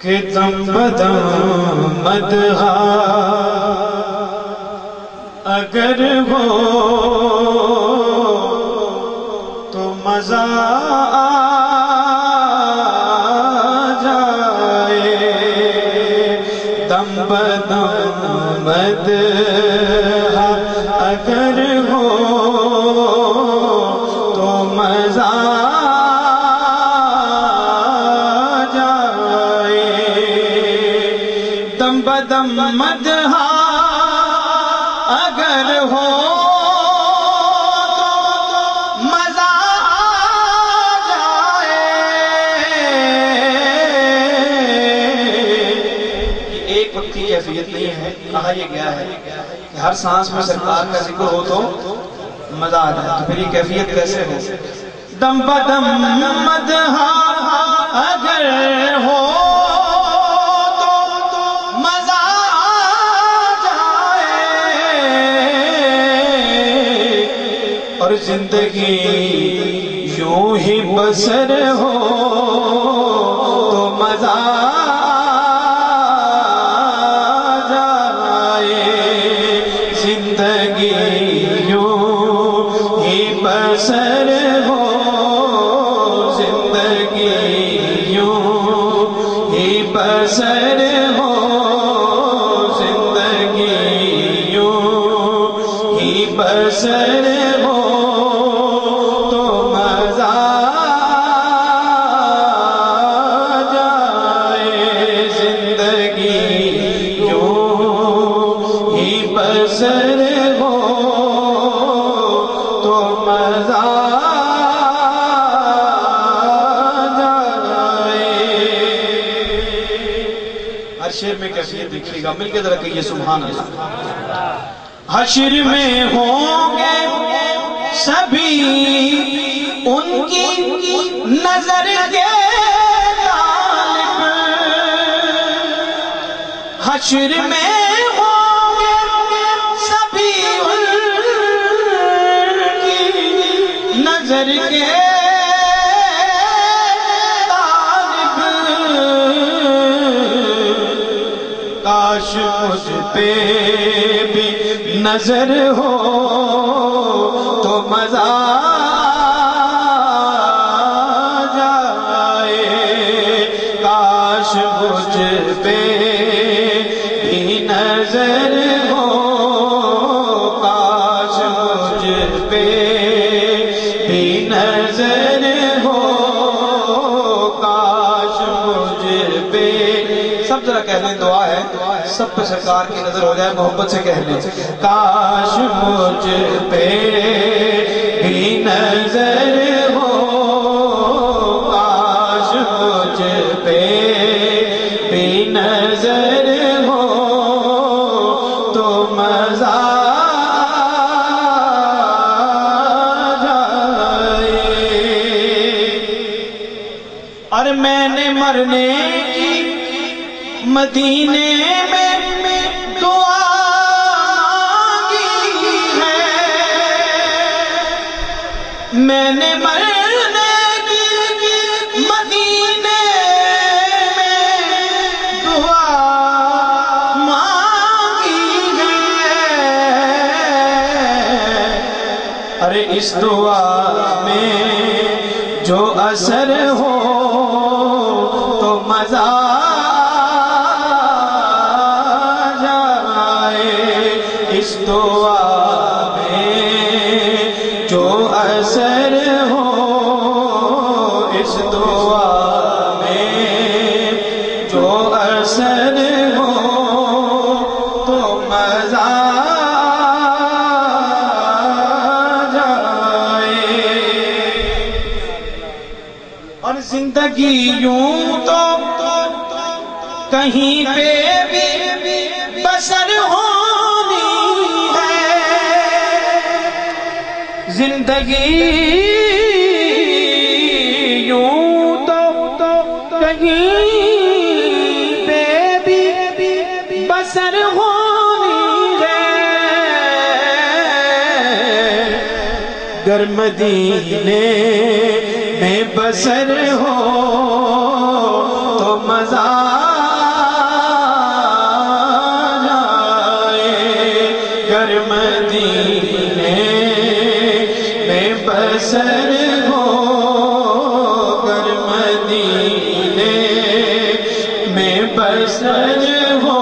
کہ دم بدم مدحا اگر ہو تو مزہ آ جائے، دم بدم مدحا اگر ہو تو مزہ بدم مدحا اگر ہو تو مزہ آ جائے۔ یہ ایک وقت کی کیفیت نہیں ہے، کہا یہ گیا ہے کہ ہر سانس میں سرکار کا ذکر ہو تو مزہ آ جائے، تو پھر یہ کیفیت کیسے ہو؟ دم بدم مدحا اگر ہو اور زندگی یوں ہی بسر ہو تو مزہ آ جائے، زندگی یوں ہی بسر ہو، زندگی یوں ہی بسر ہو، زندگی یوں ہی بسر ہو تو مزہ آ جائے، زندگی یوں ہی بسر ہو تو مزہ آ جائے۔ ہر شعر میں کیفیت دیکھیے گا، مل کے ذرا کہیے سبحان اللہ۔ حشر میں ہوں گے سبھی ان کی نظر کے طالب، حشر میں ہوں گے سبھی ان کی نظر کے طالب، کاش مجھ پہ بھی نظر ہو تو مزہ آ جائے، کاش مجھ پہ بھی نظر ہو، کاش مجھ پہ بھی نظر ہو، کاش مجھ پہ، سب ذرا کہہ لیں، دعا ہے سب پہ سرکار کی نظر ہو جائے، محبت سے کہہ لیں، کاش مجھ پہ بھی نظر ہو، کاش مجھ پہ بھی نظر ہو تو مزہ آ جائے۔ اور میں نے مرنے کی مدینے میں دعا مانگی ہے، میں نے مرنے کی مدینے میں دعا مانگی ہے، ارے اس دعا میں جو اثر ہو تو مزہ اس دعا میں جو اثر ہو، اس دعا میں جو اثر ہو تو مزہ آ جائے۔ اور زندگی یوں تو کہیں پہ بھی بسر ہو، زندگی یوں تو کہیں پہ بھی بسر ہونی ہے، گر مدینے میں بسر ہو تو مزہ بسر ہو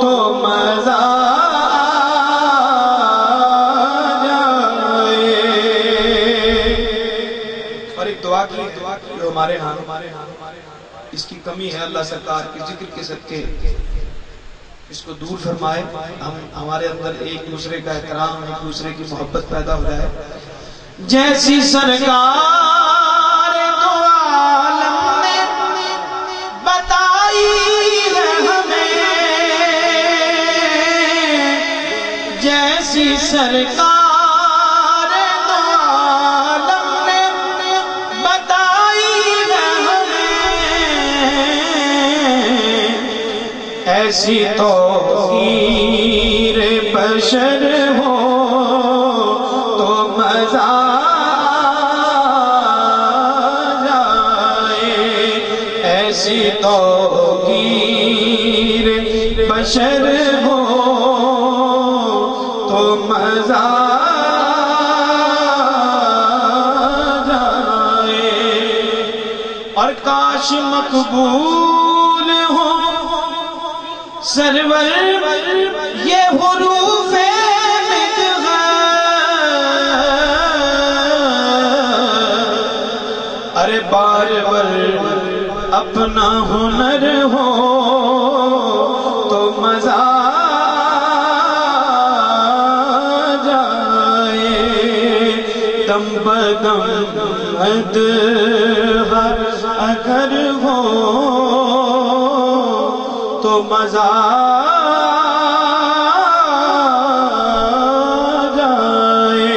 تو مزہ جائے. اور ایک دعا کی جو ہمارے ہاں اس کی کمی ہے، اللہ سرکار کے ذکر کے صدقے اس کو دور فرمائے، ہمارے اندر ایک دوسرے کا احترام، ایک دوسرے کی محبت پیدا ہو جائے. جیسی سرکار دو عالم نے بتائی ہے ہمیں، جیسی سرکار دو عالم نے بتائی ہے ہمیں، ایسی توقیر بشر ہو تو مزہ جائے. ایسی توقیر بشر ہو تو مزہ جائے. اور کاش مقبول ہو سرور یہ حروف مدح، ارے بار بار اپنا ہنر ہو تو مزہ جائے. دم بدم مدح اگر ہو تو مزہ جائے.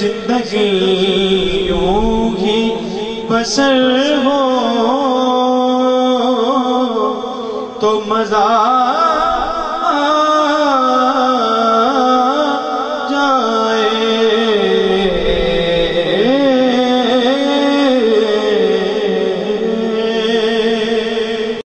زندگی یوں ہی بسر ہو تو مزہ